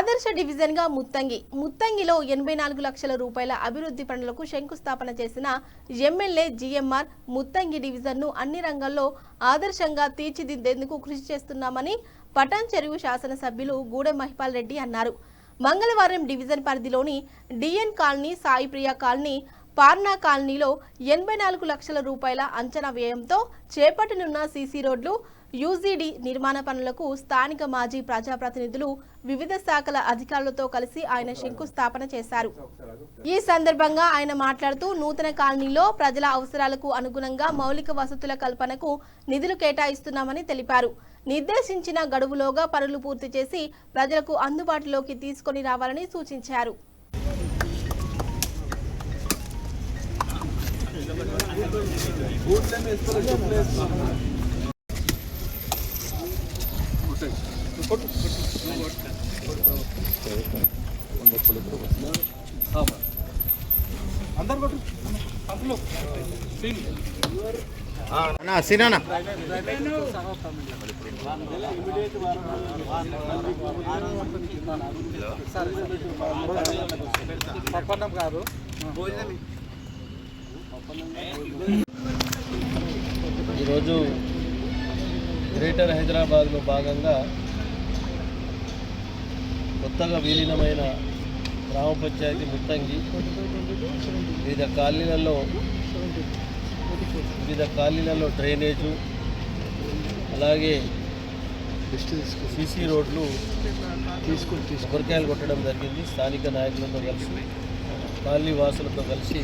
ఆదర్శ డివిజన్ గా ముత్తంగిలో 84 లక్షల రూపాయల అభివృద్ధి పనులకు శంకుస్థాపన చేసిన ఎమ్మెల్యే జిఎంఆర్ ముత్తంగి డివిజన్ ను అన్ని రంగాల్లో ఆదర్శంగా తీర్చిదిద్దేందుకు కృషి చేస్తున్నామని పటాన్ చెరువు శాసనసభ్యులు గూడెం మహిపాల్ రెడ్డి అన్నారు. మంగళవారం డివిజన్ పరిధిలోని డిఎన్ కాలనీ, సాయిప్రియ కాలనీ, పార్నా కాలనీలో 84 లక్షల రూపాయల అంచనా వ్యయంతో చేపట్టనున్న సీసీ రోడ్లు, యూజీడీ నిర్మాణ పనులకు స్థానిక మాజీ ప్రజాప్రతినిధులు, వివిధ శాఖల అధికారులతో కలిసి ఆయన శంకుస్థాపన చేశారు. ఈ సందర్భంగా ఆయన మాట్లాడుతూ నూతన కాలనీలో ప్రజల అవసరాలకు అనుగుణంగా మౌలిక వసతుల కల్పనకు నిధులు కేటాయిస్తున్నామని తెలిపారు. నిర్దేశించిన గడువులోగా పనులు పూర్తి చేసి ప్రజలకు అందుబాటులోకి తీసుకొని రావాలని సూచించారు. ఈరోజు గ్రేటర్ హైదరాబాద్లో భాగంగా కొత్తగా విలీనమైన గ్రామ పంచాయతీ ముత్తంగి వివిధ కాలనీలలో డ్రైనేజు, అలాగే సీసీ రోడ్లు కొబ్బరికాయలు కొట్టడం జరిగింది. స్థానిక నాయకులతో కలిసి, కాలనీ వాసులతో కలిసి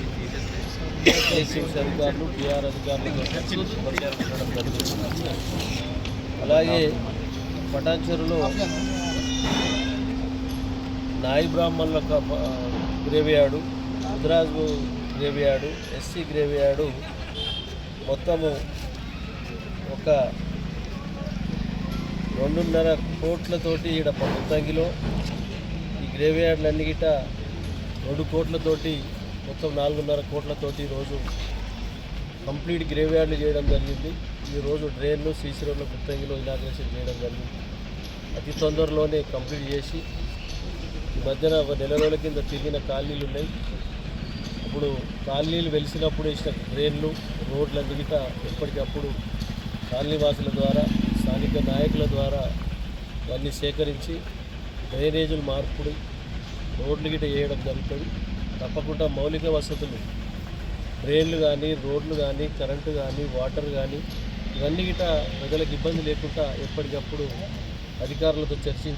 ఏసీసీ అధికారులు, టీఆర్ అధికారులతో కలిసి కొబ్బరికాయలు కొట్టడం జరిగింది. అలాగే పటాన్ చెరువులో నాయి బ్రాహ్మణుల గ్రేవ్యార్డు, ముద్రాజు గ్రేవ్యార్డు, ఎస్సీ గ్రేవ్యార్డు మొత్తము ఒక 2.5 కోట్లతోటి ఈడ ముత్తంగిలో ఈ గ్రేవ్యార్డులన్నీ గిట్ట 2 కోట్లతోటి మొత్తం 4.5 కోట్లతోటి ఈరోజు కంప్లీట్ గ్రేవ్యార్డులు చేయడం జరిగింది. ఈరోజు డ్రైన్లు, సీసీ రోడ్లు ముత్తంగిలో ఇనాగ్రేషన్ చేయడం జరిగింది. అతి తొందరలోనే కంప్లీట్ చేసి ఈ మధ్యన ఒక నెల రోజుల కింద తిరిగిన కాలనీలు ఉన్నాయి. అప్పుడు కాలనీలు వెలిసినప్పుడు వేసిన డ్రైన్లు, రోడ్లన్నీ గిట్ట ఎప్పటికప్పుడు కాలనీ వాసుల ద్వారా, స్థానిక నాయకుల ద్వారా ఇవన్నీ సేకరించి డ్రైనేజీలు మార్పుడు, రోడ్లు గిట్ట వేయడం జరుగుతుంది. తప్పకుండా మౌలిక వసతులు, డ్రైన్లు కానీ, రోడ్లు కానీ, కరెంటు కానీ, వాటర్ కానీ ఇవన్నీ గిట్ట ప్రజలకు ఇబ్బంది లేకుండా ఎప్పటికప్పుడు అధికారులతో చర్చించి